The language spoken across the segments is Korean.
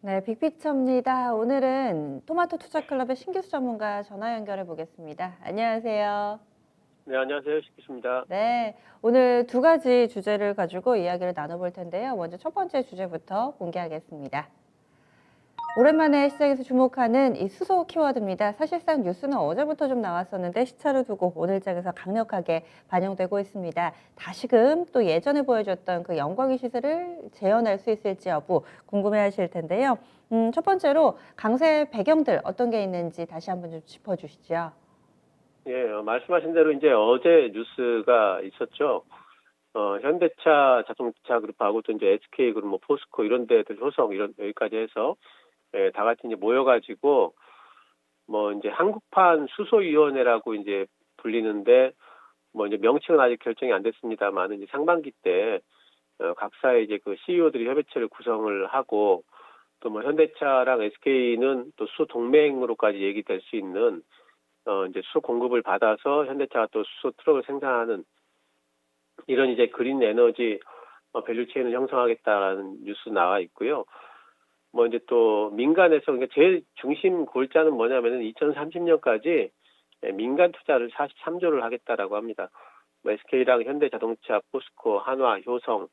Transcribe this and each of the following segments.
네, 빅피처입니다. 오늘은 토마토 투자클럽의 신기수 전문가 전화 연결해 보겠습니다. 안녕하세요. 네, 안녕하세요. 식기수입니다. 네, 오늘 두 가지 주제를 가지고 이야기를 나눠볼 텐데요. 먼저 첫 번째 주제부터 공개하겠습니다. 오랜만에 시장에서 주목하는 이 수소 키워드입니다. 사실상 뉴스는 어제부터 좀 나왔었는데 시차를 두고 오늘 장에서 강력하게 반영되고 있습니다. 다시금 또 예전에 보여줬던 그 영광의 시세를 재현할 수 있을지 여부 궁금해하실 텐데요. 첫 번째로 강세 배경들 어떤 게 있는지 다시 한번 좀 짚어주시죠. 예, 말씀하신 대로 이제 어제 뉴스가 있었죠. 현대차 자동차 그룹하고 또 이제 SK 그룹, 뭐 포스코 이런 데들, 효성 이런 여기까지 해서 다 같이 이제 모여가지고 뭐 이제 한국판 수소위원회라고 이제 불리는데 뭐 이제 명칭은 아직 결정이 안 됐습니다만 이제 상반기 때 각사의 이제 그 CEO들이 협의체를 구성을 하고 또 뭐 현대차랑 SK는 또 수소 동맹으로까지 얘기될 수 있는 이제 수소 공급을 받아서 현대차가 또 수소 트럭을 생산하는 이런 이제 그린 에너지 밸류체인을 형성하겠다라는 뉴스 나와 있고요. 뭐 이제 또 민간에서 그러니까 제일 중심 골자는 뭐냐면은 2030년까지 민간 투자를 43조를 하겠다라고 합니다. 뭐 SK랑 현대자동차, 포스코, 한화, 효성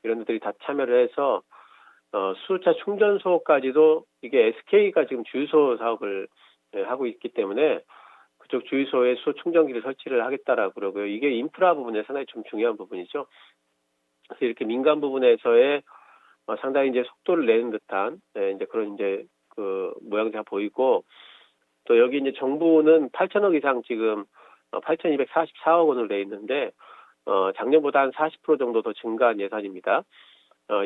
이런 데들이 다 참여를 해서 수소차 충전소까지도 이게 SK가 지금 주유소 사업을 하고 있기 때문에 그쪽 주유소에 수소 충전기를 설치를 하겠다라고 그러고요. 이게 인프라 부분에 상당히 좀 중요한 부분이죠. 그래서 이렇게 민간 부분에서의 상당히 이제 속도를 내는 듯한 이제 그런 이제 그 모양새가 보이고 또 여기 이제 정부는 8천억 이상 지금 8,244억 원을 내 있는데 작년보다 한 40% 정도 더 증가한 예산입니다.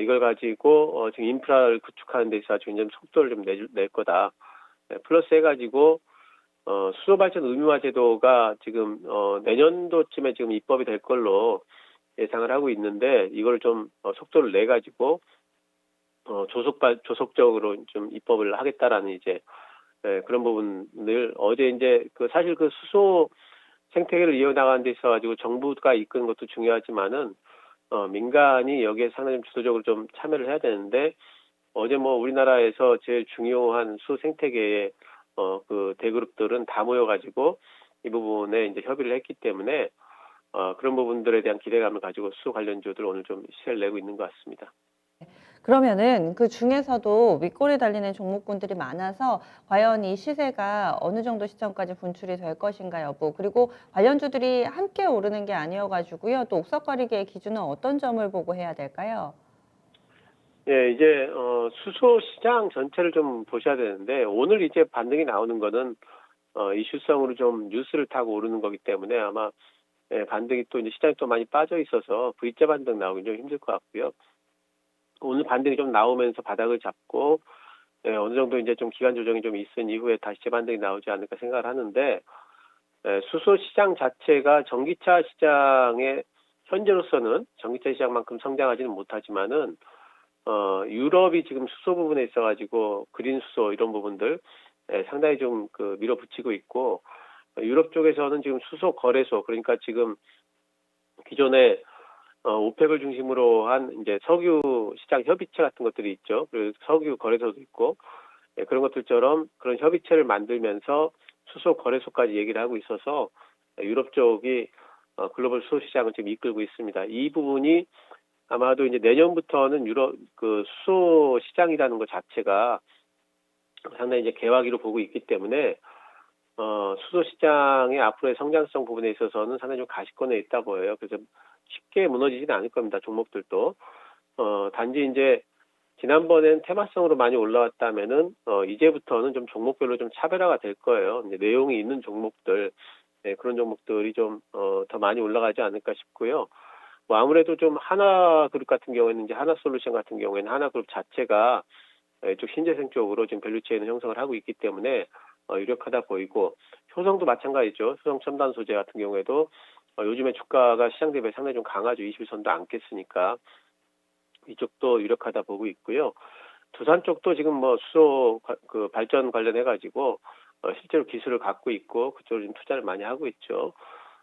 이걸 가지고 지금 인프라를 구축하는 데 있어서 굉장히 속도를 좀 낼 거다. 플러스 해가지고 수소 발전 의무화 제도가 지금 내년도쯤에 지금 입법이 될 걸로 예상을 하고 있는데 이걸 좀 속도를 내 가지고 조속적으로 좀 입법을 하겠다라는 이제 그런 부분을 어제 이제 그 사실 그 수소 생태계를 이어나가는 데 있어 가지고 정부가 이끄는 것도 중요하지만은 민간이 여기에 상당히 주도적으로 좀 참여를 해야 되는데 어제 뭐 우리나라에서 제일 중요한 수소 생태계의 그 대그룹들은 다 모여가지고 이 부분에 이제 협의를 했기 때문에 그런 부분들에 대한 기대감을 가지고 수소 관련주들 오늘 좀 시세를 내고 있는 것 같습니다. 그러면은 그 중에서도 윗골이 달리는 종목군들이 많아서 과연 이 시세가 어느 정도 시점까지 분출이 될 것인가 여부, 그리고 관련주들이 함께 오르는 게 아니어가지고요. 또 옥석가리기의 기준은 어떤 점을 보고 해야 될까요? 예, 이제 수소 시장 전체를 좀 보셔야 되는데 오늘 이제 반등이 나오는 거는 이슈성으로 좀 뉴스를 타고 오르는 거기 때문에 아마 반등이 또 이제 시장이 또 많이 빠져 있어서 V자 반등 나오기 좀 힘들 것 같고요. 오늘 반등이 좀 나오면서 바닥을 잡고 어느 정도 이제 좀 기간 조정이 좀 있은 이후에 다시 재반등이 나오지 않을까 생각을 하는데 수소 시장 자체가 전기차 시장의 현재로서는 전기차 시장만큼 성장하지는 못하지만은 유럽이 지금 수소 부분에 있어가지고 그린 수소 이런 부분들 상당히 좀 그 밀어붙이고 있고 유럽 쪽에서는 지금 수소 거래소 그러니까 지금 기존에 오펙을 중심으로 한 이제 석유 시장 협의체 같은 것들이 있죠. 그리고 석유 거래소도 있고 그런 것들처럼 그런 협의체를 만들면서 수소 거래소까지 얘기를 하고 있어서 유럽 쪽이 글로벌 수소 시장을 지금 이끌고 있습니다. 이 부분이 아마도 이제 내년부터는 유럽 그 수소 시장이라는 것 자체가 상당히 이제 개화기로 보고 있기 때문에 수소 시장의 앞으로의 성장성 부분에 있어서는 상당히 좀 가시권에 있다 보여요. 그래서 쉽게 무너지지는 않을 겁니다. 종목들도. 단지 이제 지난번엔 테마성으로 많이 올라왔다면은 이제부터는 좀 종목별로 좀 차별화가 될 거예요. 이제 내용이 있는 종목들 그런 종목들이 좀 더 많이 올라가지 않을까 싶고요. 뭐 아무래도 좀 하나그룹 같은 경우에는 이제 하나솔루션 같은 경우에는 하나그룹 자체가 좀 신재생 쪽으로 지금 밸류체인을 형성을 하고 있기 때문에 유력하다 보이고 효성도 마찬가지죠. 효성 첨단 소재 같은 경우에도 요즘에 주가가 시장 대비 상당히 좀 강하죠. 21선도 안 깼으니까 이쪽도 유력하다 보고 있고요. 두산 쪽도 지금 뭐 수소 그 발전 관련해 가지고 실제로 기술을 갖고 있고 그쪽으로 좀 투자를 많이 하고 있죠.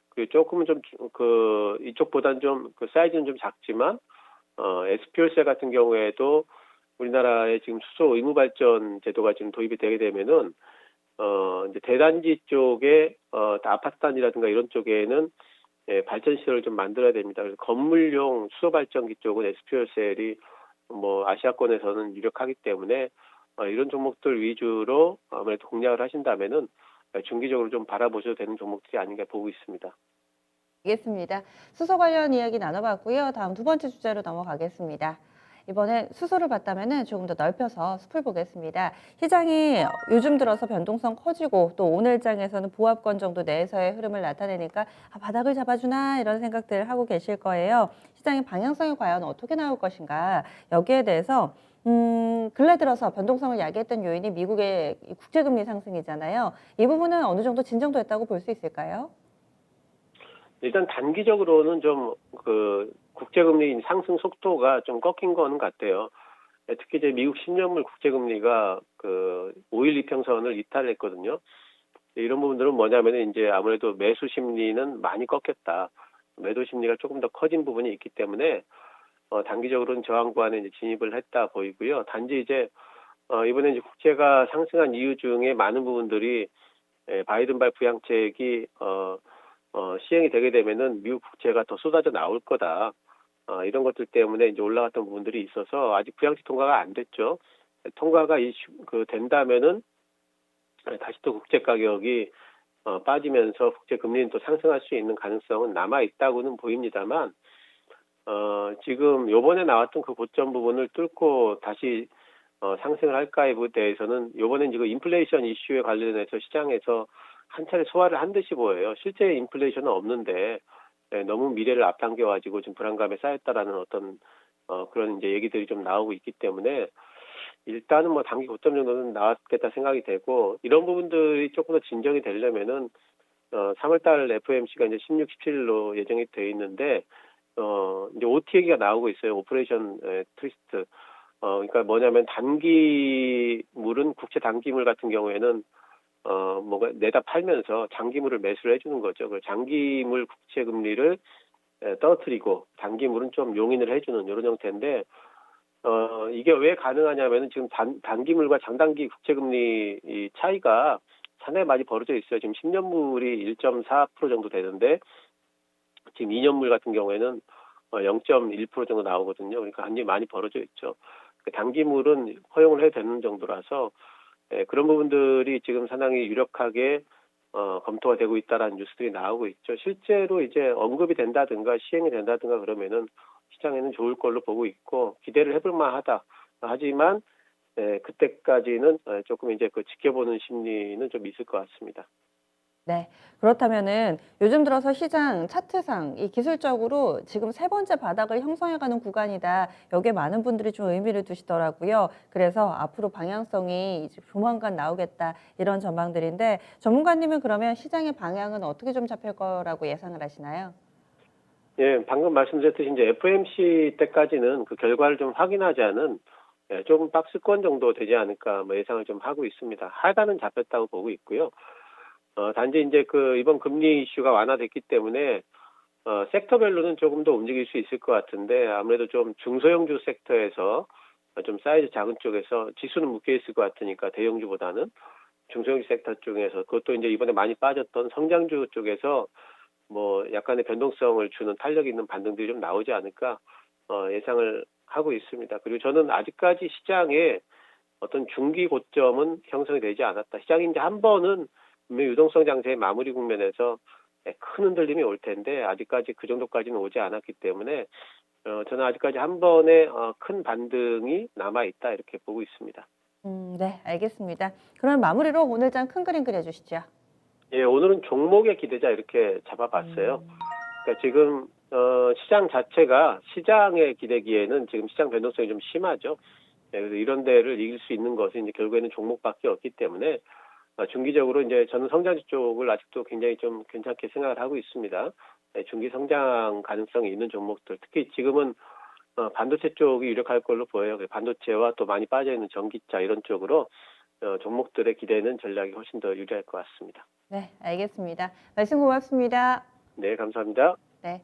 그리고 조금은 좀 그 이쪽보다는 좀 그 사이즈는 좀 작지만 SPO셀 같은 경우에도 우리나라에 지금 수소 의무 발전 제도가 지금 도입이 되게 되면은 이제 대단지 쪽에 아파트 단지라든가 이런 쪽에는 발전 시설을 좀 만들어야 됩니다. 그래서 건물용 수소 발전기 쪽은 SPO셀이 뭐 아시아권에서는 유력하기 때문에 이런 종목들 위주로 아무래도 공략을 하신다면은 중기적으로 좀 바라보셔도 되는 종목들이 아닌가 보고 있습니다. 알겠습니다. 수소 관련 이야기 나눠봤고요. 다음 두 번째 주제로 넘어가겠습니다. 이번엔 수소를 봤다면 조금 더 넓혀서 숲을 보겠습니다. 시장이 요즘 들어서 변동성 커지고 또 오늘 장에서는 보합권 정도 내에서의 흐름을 나타내니까 바닥을 잡아주나 이런 생각들 하고 계실 거예요. 시장의 방향성이 과연 어떻게 나올 것인가 여기에 대해서 근래 들어서 변동성을 야기했던 요인이 미국의 이 국제금리 상승이잖아요. 이 부분은 어느 정도 진정됐다고 볼 수 있을까요? 일단 단기적으로는 좀 그 국제금리 상승 속도가 좀 꺾인 거는 같아요. 특히 이제 미국 10년물 국제금리가 그 5일 이평선을 이탈했거든요. 이런 부분들은 뭐냐면은 이제 아무래도 매수 심리는 많이 꺾였다. 매도 심리가 조금 더 커진 부분이 있기 때문에 단기적으로는 저항 구간에 이제 진입을 했다 보이고요. 단지 이제 이번에 이제 국채가 상승한 이유 중에 많은 부분들이 바이든발 부양책이 시행이 되게 되면은 미국 국채가 더 쏟아져 나올 거다. 이런 것들 때문에 이제 올라갔던 부분들이 있어서 아직 부양책 통과가 안 됐죠. 통과가 된다면은 다시 또 국채 가격이 빠지면서 국채 금리는 또 상승할 수 있는 가능성은 남아 있다고는 보입니다만 지금 요번에 나왔던 그 고점 부분을 뚫고 다시 상승을 할까에 대해서는 요번엔 지금 인플레이션 이슈에 관련해서 시장에서 한 차례 소화를 한 듯이 보여요. 실제 인플레이션은 없는데 너무 미래를 앞당겨가지고 지금 불안감에 쌓였다라는 어떤 그런 이제 얘기들이 좀 나오고 있기 때문에 일단은 뭐 단기 고점 정도는 나왔겠다 생각이 되고 이런 부분들이 조금 더 진정이 되려면은 3월달 FOMC가 이제 16, 17일로 예정이 돼 있는데 이제 OT 얘기가 나오고 있어요. 오퍼레이션 트위스트. 그러니까 뭐냐면 단기물은 국채 단기물 같은 경우에는 뭐가 내다 팔면서 장기물을 매수를 해주는 거죠. 그 장기물 국채 금리를 떨어뜨리고 단기물은 좀 용인을 해주는 이런 형태인데 이게 왜 가능하냐면은 지금 단기물과 장단기 국채 금리 이 차이가 상당히 많이 벌어져 있어요. 지금 10년물이 1.4% 정도 되는데 지금 2년물 같은 경우에는 0.1% 정도 나오거든요. 그러니까 굉장히 많이 벌어져 있죠. 단기물은 허용을 해도 되는 정도라서 그런 부분들이 지금 상당히 유력하게 검토가 되고 있다라는 뉴스들이 나오고 있죠. 실제로 이제 언급이 된다든가 시행이 된다든가 그러면은 시장에는 좋을 걸로 보고 있고 기대를 해볼 만하다. 하지만 그때까지는 조금 이제 그 지켜보는 심리는 좀 있을 것 같습니다. 네. 그렇다면은 요즘 들어서 시장 차트상 이 기술적으로 지금 세 번째 바닥을 형성해가는 구간이다. 여기에 많은 분들이 좀 의미를 두시더라고요. 그래서 앞으로 방향성이 이제 조만간 나오겠다. 이런 전망들인데 전문가님은 그러면 시장의 방향은 어떻게 좀 잡힐 거라고 예상을 하시나요? 예, 방금 말씀드렸듯이 이제 FOMC 때까지는 그 결과를 좀 확인하자는 조금 박스권 정도 되지 않을까 뭐 예상을 좀 하고 있습니다. 하단은 잡혔다고 보고 있고요. 단지 이제 그 이번 금리 이슈가 완화됐기 때문에 섹터별로는 조금 더 움직일 수 있을 것 같은데 아무래도 좀 중소형주 섹터에서 좀 사이즈 작은 쪽에서 지수는 묶여 있을 것 같으니까 대형주보다는 중소형주 섹터 쪽에서 그것도 이제 이번에 많이 빠졌던 성장주 쪽에서 뭐 약간의 변동성을 주는 탄력 있는 반등들이 좀 나오지 않을까 예상을 하고 있습니다. 그리고 저는 아직까지 시장에 어떤 중기 고점은 형성이 되지 않았다. 시장이 이제 한 번은 분명히 유동성 장세의 마무리 국면에서 큰 흔들림이 올 텐데 아직까지 그 정도까지는 오지 않았기 때문에 저는 아직까지 한 번의 큰 반등이 남아 있다 이렇게 보고 있습니다. 네, 알겠습니다. 그럼 마무리로 오늘 장 큰 그림 그려주시죠. 예, 오늘은 종목의 기대자 이렇게 잡아봤어요. 그러니까 지금 시장 자체가 시장에 기대기에는 지금 시장 변동성이 좀 심하죠. 그래서 이런 데를 이길 수 있는 것은 이제 결국에는 종목밖에 없기 때문에 중기적으로 이제 저는 성장주 쪽을 아직도 굉장히 좀 괜찮게 생각을 하고 있습니다. 중기 성장 가능성이 있는 종목들, 특히 지금은 반도체 쪽이 유력할 걸로 보여요. 반도체와 또 많이 빠져 있는 전기차 이런 쪽으로 종목들의 기대는 전략이 훨씬 더 유리할 것 같습니다. 네, 알겠습니다. 말씀 고맙습니다. 네, 감사합니다. 네.